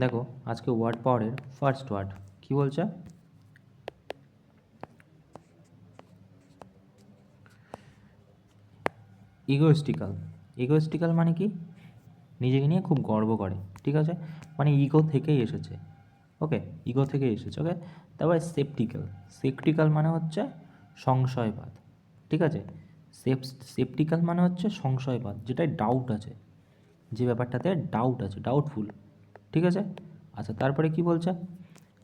দেখো আজকে ওয়ার্ড পাওয়ারের ফার্স্ট ওয়ার্ড কি বলছে, ইগোস্টিক্যাল। ইগোস্টিক্যাল মানে কি, নিজেকে নিয়ে খুব গর্ব করে, ঠিক আছে, মানে ইগো থেকেই এসেছে, ওকে, ইগো থেকেই এসেছে, ওকে। তারপরে সেপটিক্যাল। সেপটিক্যাল মানে হচ্ছে সংশয়বাদ, ঠিক আছে। সেপটিক্যাল মানে হচ্ছে সংশয়বাদ, যেটায় ডাউট আছে, যে ব্যাপারটাতে ডাউট আছে, ডাউটফুল, ঠিক আছে। আচ্ছা তারপরে কি বলছে,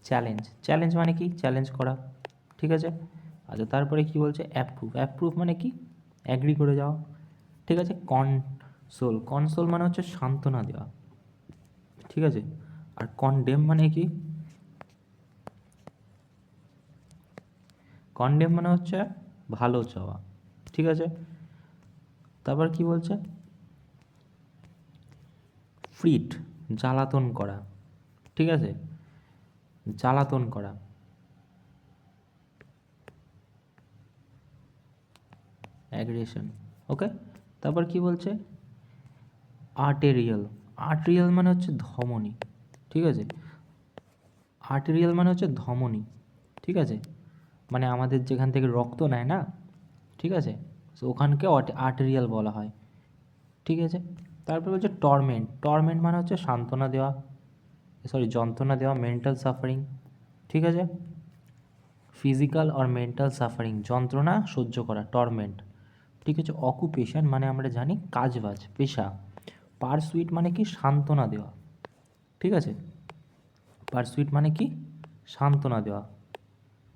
চ্যালেঞ্জ। চ্যালেঞ্জ মানে কি, চ্যালেঞ্জ করা, ঠিক আছে। আচ্ছা তারপরে কি বলছে, অ্যাপ্রুভ। অ্যাপ্রুভ মানে কি, অ্যাগ্রি করে যাওয়া, ঠিক আছে। কনসোল। কনসোল মানে হচ্ছে সান্ত্বনা দেওয়া, ঠিক আছে। আর কনডেম মানে কি, কনডেম মানে হচ্ছে ভালো চাওয়া, ঠিক আছে। তারপর কি বলছে, ফ্রিট, জ্বালাতন করা, ঠিক আছে, জ্বালাতন করা। অ্যাগ্রেশন, ওকে। তারপর কি বলছে, আর্টেরিয়াল। আর্টেরিয়াল মানে হচ্ছে ধমনী, ঠিক আছে। আর্টেরিয়াল মানে হচ্ছে ধমনী, ঠিক আছে, মানে আমাদের যেখান থেকে রক্ত নেয় না, ঠিক আছে, তো ওখানকে আর্টেরিয়াল বলা হয়, ঠিক আছে। তারপর বলছে টর্মেন্ট। টর্মেন্ট মানে হচ্ছে সান্ত্বনা দেওয়া, সরি যন্ত্রণা দেওয়া, মেন্টাল সাফারিং, ঠিক আছে। ফিজিক্যাল আর মেন্টাল সাফারিং, যন্ত্রণা সহ্য করা, টর্মেন্ট, ঠিক আছে। অকুপেশন মানে আমরা জানি কাজবাজ, পেশা। পারসুইট মানে কি, সান্ত্বনা দেওয়া, ঠিক আছে। পারসুইট মানে কি, সান্ত্বনা দেওয়া,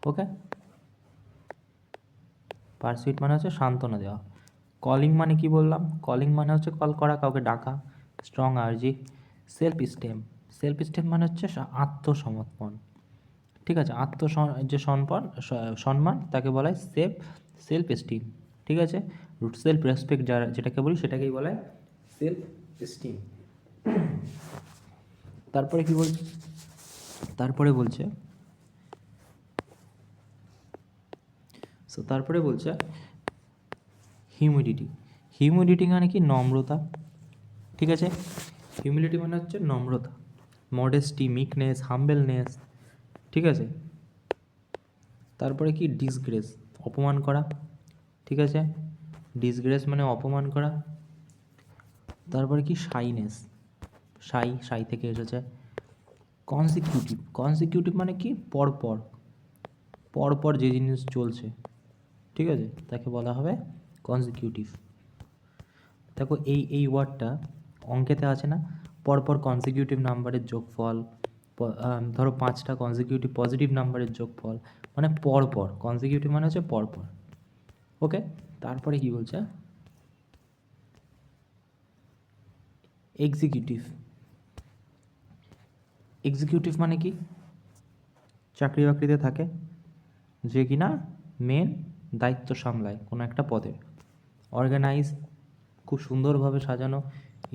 ওকে। পারসুইট মানে হচ্ছে সান্ত্বনা দেওয়া। কলিং মানে কি বললাম, কলিং মানে হচ্ছে কল করা, কাউকে ডাকা, স্ট্রং আর্জি। Self stem. সেলফ স্টেম মানে হচ্ছে আত্মসমর্পণ, ঠিক আছে। যে সম্মান তাকে বলা হয় সেলফ এস্টিম, ঠিক আছে। সেলফ রেসপেক্ট যেটাকে বলি সেটাকেই বলা হয় সেলফ এস্টিম। তারপরে কি বলছে, তারপরে বলছে তারপরে বলছে হিউমিডিটি। হিউমিডিটি মানে কি, নম্রতা, ঠিক আছে। হিউমিলিটি মানে হচ্ছে নম্রতা, মডেস্টি, মিকনেস, হাম্বেলনেস, ঠিক আছে। তারপরে কি, ডিসগ্রেস, অপমান করা, ঠিক আছে। ডিসগ্রেস মানে অপমান করা। তারপরে কি, শাইনেস, শাই থেকে এসেছে। কনসিকিউটিভ। কনসিকিউটিভ মানে কি, পরপর, পরপর যে জিনিস চলছে, ঠিক আছে, তাকে বলা হবে কনসিকিউটিভ। দেখো এই ওয়ার্ডটা অঙ্কেতে আছে না, পরপর কনসিকিউটিভ নাম্বারের যোগফল, ধরো 5টা কনসিকিউটিভ পজিটিভ নাম্বারের যোগফল, মানে পরপর, কনসিকিউটিভ মানে হচ্ছে পরপর, ওকে। তারপরে কি বলছে, এক্সিকিউটিভ। এক্সিকিউটিভ মানে কি, চাকরি বাকরিতে থাকে, যে কিনা মেন দায়িত্ব সামলায় কোনো একটা পদের। অর্গানাইজ, খুব সুন্দরভাবে সাজানো,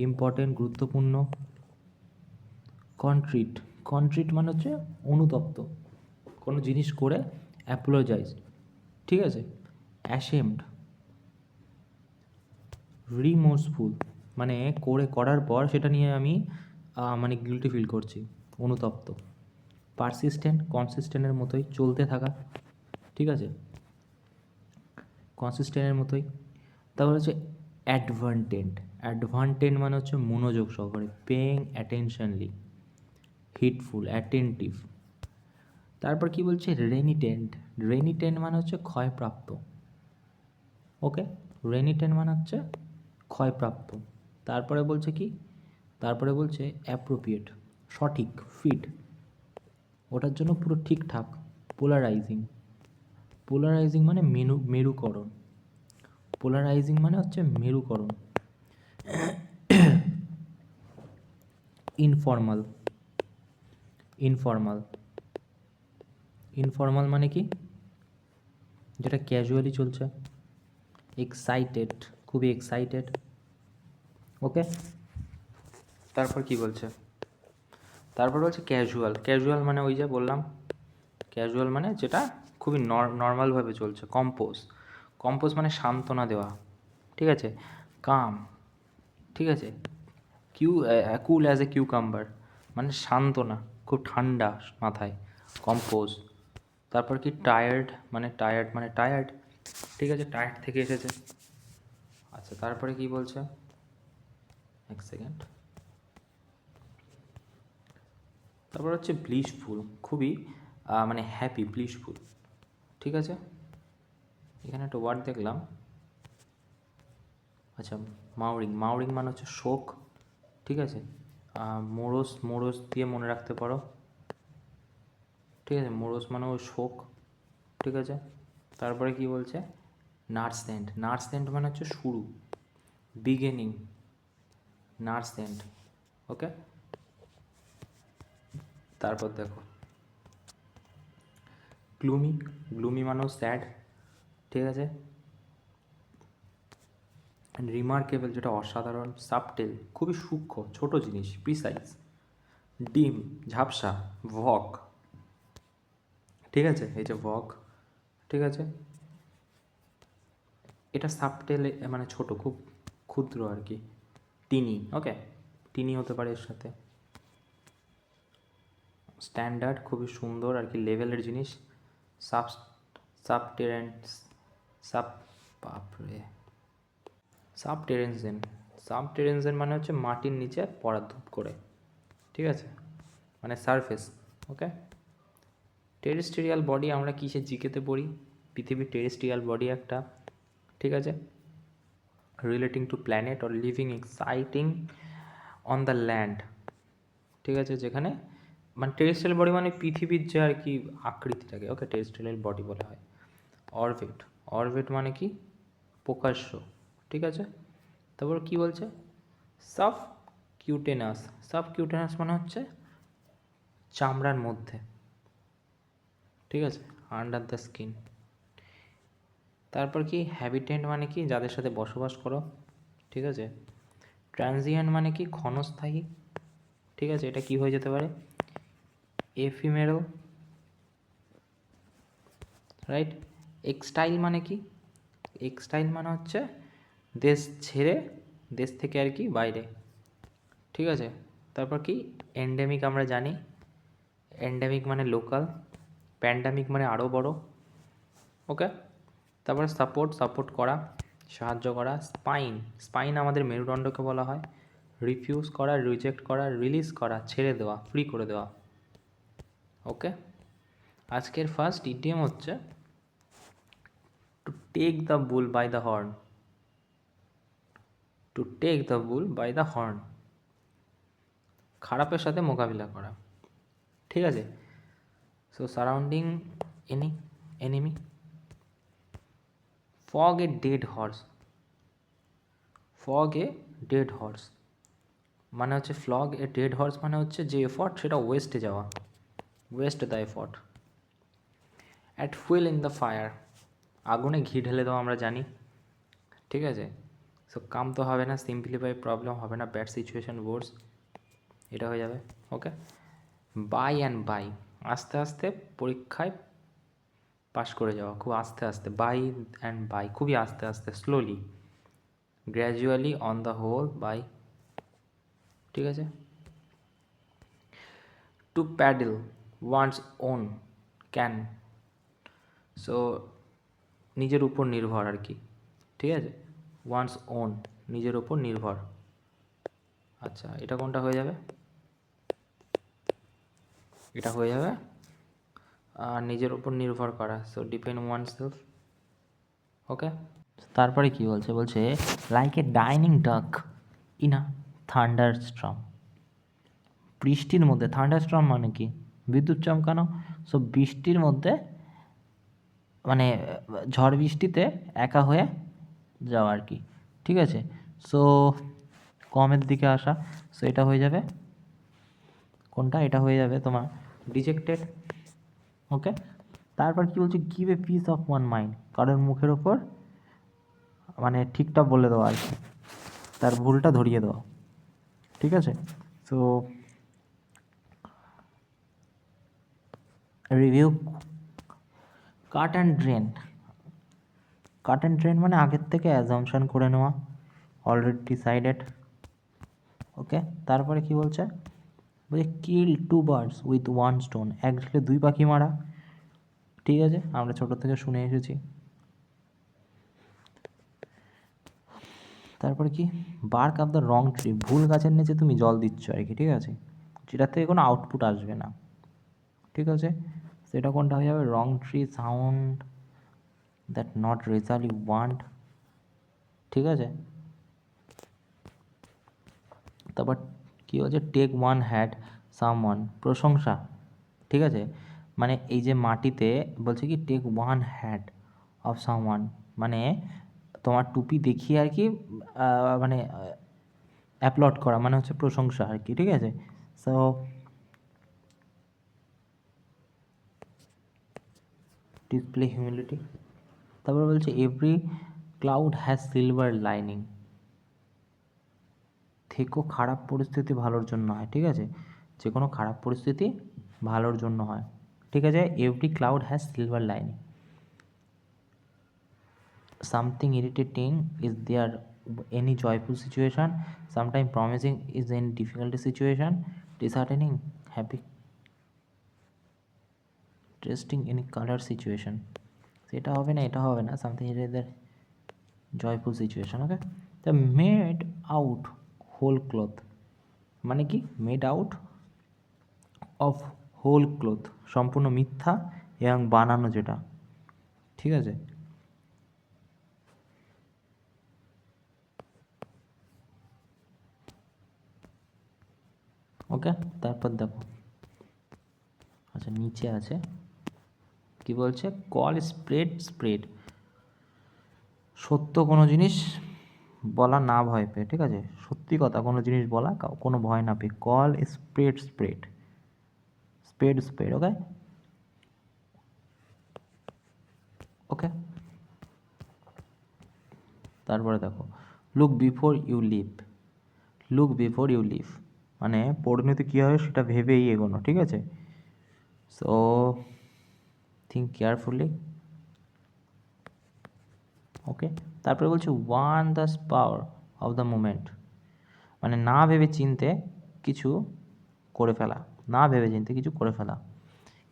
ইম্পর্টেন্ট, গুরুত্বপূর্ণ। কন্ট্রিট। কন্ট্রিট মানে হচ্ছে অনুতপ্ত, কোনো জিনিস করে অ্যাপোলোজাইজ, ঠিক আছে। অ্যাশেমড, রিমোর্সফুল, মানে করার পর সেটা নিয়ে আমি মানে গিল্টি ফিল করছি, অনুতপ্ত। পারসিস্টেন্ট, কনসিস্টেন্টের মতোই, চলতে থাকা, ঠিক আছে, কনসিস্টেন্টের মতোই। তারপর হচ্ছে অ্যাডভান্টেন্ট। অ্যাডভান্টেন্ট মানে হচ্ছে মনোযোগ সহকারে, পেইং অ্যাটেনশনলি, হিটফুল, অ্যাটেন্টিভ। তারপর কি বলছে, রেনিটেন্ট। রেনিটেন্ট মানে হচ্ছে ক্ষয়প্রাপ্ত, ওকে। রেনিটেন্ট মানে হচ্ছে ক্ষয়প্রাপ্ত। তারপরে বলছে কি, তারপরে বলছে অ্যাপ্রোপ্রিয়েট, সঠিক, ফিট, ওটার জন্য পুরো ঠিকঠাক। পোলারাইজিং। পোলারাইজিং মানে মেরুকরণ। পোলারাইজিং মানে হচ্ছে মেরুকরণ। ইনফর্মাল। ইনফর্মাল। ইনফর্মাল মানে কি, যেটা ক্যাজুয়ালি চলছে। এক্সাইটেড, খুবই এক্সাইটেড, ওকে। তারপর কি বলছে, তারপর বলছে ক্যাজুয়াল। ক্যাজুয়াল মানে ওই যে বললাম, ক্যাজুয়াল মানে যেটা খুবই নর্মালভাবে চলছে। কম্পোজ। কম্পোজ মানে সান্ত্বনা দেওয়া, ঠিক আছে। কাম, ঠিক আছে। কুল অ্যাজ এ কিউকাম্বার, মানে শান্ত না, খুব ঠান্ডা মাথায়, কম্পোজ। তারপর কি টায়ার্ড, মানে টায়ার্ড, ঠিক আছে, টায়ার্ড থেকে এসেছে। আচ্ছা, তারপরে কি বলছে, এক সেকেন্ড, তারপর হচ্ছে ব্লিসফুল, খুবই মানে হ্যাপি, ব্লিসফুল, ঠিক আছে। এখানে একটা ওয়ার্ড দেখলাম, আচ্ছা, মাউরিং মানে হচ্ছে শোক, ঠিক আছে। মোরস দিয়ে মনে রাখতে পারো, ঠিক আছে, মোরস মানেও শোক, ঠিক আছে। তারপরে কি বলছে, নার্সেন্ট মানে হচ্ছে শুরু, বিগিনিং, নার্সেন্ট, ওকে। তারপর দেখো গ্লুমি মানেও স্যাড, ঠিক আছে। রিমার্কেবল যেটা অসাধারণ, সাবটেল খুবই সূক্ষ্ম, ছোট জিনিস, প্রিসাইজ, ডিম ঝাপসা, ভক, ঠিক আছে, এই যে ভক, ঠিক আছে, এটা সাবটেল মানে ছোট, খুব ক্ষুদ্র আর কি, টিনি, ওকে, টিনি হতে পারে এর সাথে। স্ট্যান্ডার্ড খুবই সুন্দর আর কি, লেভেলের জিনিস। সাব সাবটেরেন্স সাব বাপরে সাবটেরেন্সেন মানে হচ্ছে মাটির নিচে পড়া, ধূপ করে, ঠিক আছে, মানে সারফেস, ওকে। টেরেস্ট্রিয়াল বডি আমরা কিসে জিকেতে পড়ি, পৃথিবীর টেরেস্ট্রিয়াল বডি একটা, ঠিক আছে, relating to planet or living exciting on the land, ঠিক আছে, যেখানে মানে টেরেস্ট্রিয়াল বডি মানে পৃথিবীর যে আর কি আকৃতিটাকে, ওকে, টেরেস্ট্রিয়াল বডি বলা হয়। অরবিট মানে কি, প্রকাশ্য, ঠিক আছে। তারপর কি বলছে, সাবকিউটেনাস মানে হচ্ছে চামড়ার মধ্যে, ঠিক আছে, আন্ডার দ্য স্কিন। তারপর কি হ্যাবিটেন্ট মানে কি, যাদের সাথে বসবাস করো, ঠিক আছে। ট্রানজিয়েন্ট মানে কি, ক্ষণস্থায়ী, ঠিক আছে, এটা কি হয়ে যেতে পারে, এফিমেরাল, রাইট। এক্সটাইল মানে কি, এক্সটাইল মানে হচ্ছে দেশ ছেড়ে, দেশ থেকে আর কি বাইরে, ঠিক আছে। তারপর কি এন্ডেমিক, আমরা জানি এন্ডেমিক মানে লোকাল, প্যান্ডামিক মানে আরও বড়, ওকে। তারপর সাপোর্ট করা, সাহায্য করা। স্পাইন আমাদের মেরুদণ্ডকে বলা হয়। রিফিউজ করা, রিজেক্ট করা, রিলিজ করা, ছেড়ে দেওয়া, ফ্রি করে দেওয়া, ওকে। আজকের ফার্স্ট ইডিয়ম হচ্ছে to take the bull by the horn, to take the bull by the horn, খারাপের সাথে মোকাবিলা করা, ঠিক আছে। So surrounding enemy, flog a dead horse মানে হচ্ছে ফ্লগ এ ডেড হর্স মানে হচ্ছে যে এফর্ট সেটা ওয়েস্টে যাওয়া, West the effort. At fuel in the fire, আগুনে ঘি ঢেলে দেওয়া, আমরা জানি, ঠিক আছে। সো কাম তো হবে না, সিম্পলিফাই প্রবলেম হবে না, ব্যাড সিচুয়েশন ওয়ার্স, এটা হয়ে যাবে, ওকে। বাই, আস্তে আস্তে পরীক্ষায় পাশ করে যাওয়া, খুব আস্তে আস্তে, বাই, খুবই আস্তে আস্তে, slowly, gradually, on the whole, by, ঠিক আছে। To paddle one's own canoe, so নিজের উপর নির্ভর আর কি, ঠিক আছে, ওয়ান্স ওন, নিজের উপর নির্ভর। আচ্ছা, এটা কোনটা হয়ে যাবে, এটা হয়ে যাবে নিজের উপর নির্ভর করা, সো ডিপেন্ড ওয়ান সেলফ, ওকে। তারপরে কি বলছে লাইক এ ডাইনিং ডাক ইন আ থান্ডার স্ট্রম, বৃষ্টির মধ্যে, থান্ডার স্ট্রম মানে কি, বিদ্যুৎ চমকানো। সো বৃষ্টির মধ্যে মানে ঝড় বৃষ্টিতে একা হয়ে যাওয়া আর কি, ঠিক আছে। সো কমের দিকে আসা, সো এটা হয়ে যাবে কোনটা, এটা হয়ে যাবে তোমার ডিজেক্টেড, ওকে। তারপর কি বলছে, give a piece of one mind, কারোর মুখের ওপর মানে ঠিকটা বলে দেওয়া আর কি, তার ভুলটা ধরিয়ে দেওয়া, ঠিক আছে। So review, cut and drain মানে আগের থেকে অ্যাজামশন করে নেওয়া, অলরেডি ডিসাইডেড, ওকে। তারপরে কি বলছে, বলছে কিল 2 বার্ডস উইথ 1 স্টোন, এক ঢিলে 2 পাখি মারা। ঠিক আছে, আমরা ছোটো থেকে শুনে এসেছি। তারপরে কি, bark of the wrong tree, ভুল গাছের নিচে তুমি জল দিচ্ছ আর কি, ঠিক আছে, যেটার থেকে কোনো আউটপুট আসবে না। ঠিক আছে, সেটা কোনটা হয়ে যাবে, wrong tree sound that not result you want. ঠিক আছে, তারপর কী হচ্ছে, টেক ওয়ান হ্যাড সামওয়ান, প্রশংসা। ঠিক আছে, মানে এই যে মাটিতে বলছে কি take one hat off someone, মানে তোমার টুপি দেখিয়ে আর কি মানে অ্যাপ্লড করা, মানে হচ্ছে প্রশংসা আর কি। ঠিক আছে, সো ডিসপ্লে হিউমিলিটি। তারপরে বলছে every cloud has silver lining, থেকো খারাপ পরিস্থিতি ভালোর জন্য হয়। ঠিক আছে, যে কোনো খারাপ পরিস্থিতি ভালোর জন্য হয়। ঠিক আছে, every cloud has silver lining. Something irritating is there any joyful situation, sometime promising is in difficult situation, disheartening, happy, interesting in color situation, সেটা হবে না, এটা হবে না, something is joyful situation. Okay, the made out whole cloth, মানে কি made out of whole cloth, সম্পূর্ণ মিথ্যা এবং বানানো যেটা। ঠিক আছে, ওকে, তারপর দেখো, আচ্ছা নিচে আছে কি বলছে, কল স্প্রেড স্প্রেড, সত্য কোনো জিনিস বলা না ভয় পেয়ে। ঠিক আছে, সত্যি কথা কোনো জিনিস বলা কোনো ভয় না পেয়ে, call spread spread, spread spread. Okay, okay, তারপরে দেখো, look before you leave, look before you leave, মানে পরিণতি কী হয় সেটা ভেবেই এগোনো। ঠিক আছে, সো থিঙ্ক কেয়ারফুলি। ওকে, তারপরে বলছে one the power of the moment, মানে না ভেবে চিনতে কিছু করে ফেলা, না ভেবে চিনতে কিছু করে ফেলা।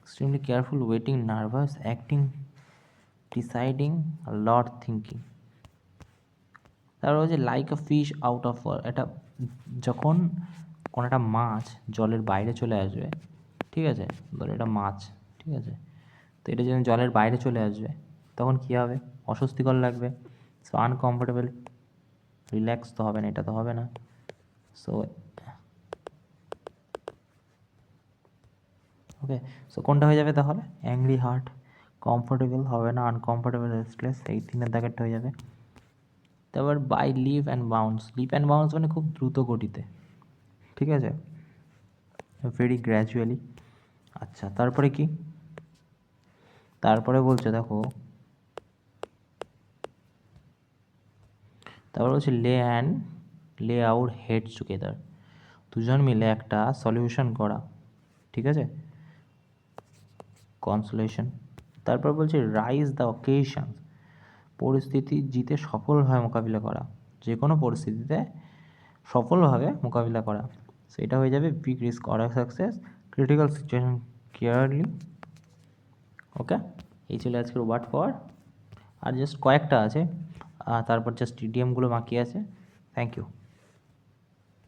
Extremely careful, waiting, nervous, acting, deciding, lot thinking. তারপর হচ্ছে like a fish out of, এটা যখন কোনো একটা মাছ জলের বাইরে চলে আসবে। ঠিক আছে, ধরো এটা মাছ। ঠিক আছে, তো এটা যখন জলের বাইরে চলে আসবে তখন কী হবে, অস্বস্তিকর লাগবে। সো আনকমফোর্টেবল, রিল্যাক্স তো হবে না, এটা তো হবে না। সো ওকে, সো কোনটা হয়ে যাবে তাহলে, অ্যাংরি হার্ট, কমফোর্টেবল হবে না, আনকমফোর্টেবল, রেস্টলেস, এই তিনের দাগেরটা হয়ে যাবে। তারপর by leave and bounce, leave and bounce মানে খুব দ্রুত গতিতে। ঠিক আছে, ভেরি গ্র্যাজুয়ালি। আচ্ছা, তারপরে কি, তারপরে বলছে দেখো, তারপরে বলছে লে আউট হেডস টুগেদার, দুজন মিলে একটা সলিউশন করা। ঠিক আছে, কনসোলেশন। তারপর বলছে রাইজ দ্য অকেশনস, পরিস্থিতি জিতে সফলভাবে মোকাবিলা করা, যে কোনো পরিস্থিতিতে সফলভাবে মোকাবিলা করা, সেটা হয়ে যাবে big risk or success, critical situation carefully. Okay, এই ছিল আজকের ওয়ার্ড পাওয়ার, আর জাস্ট কয়েকটা আছে, তারপর জাস্ট ইডিয়ামগুলো বাকি আছে। Thank you.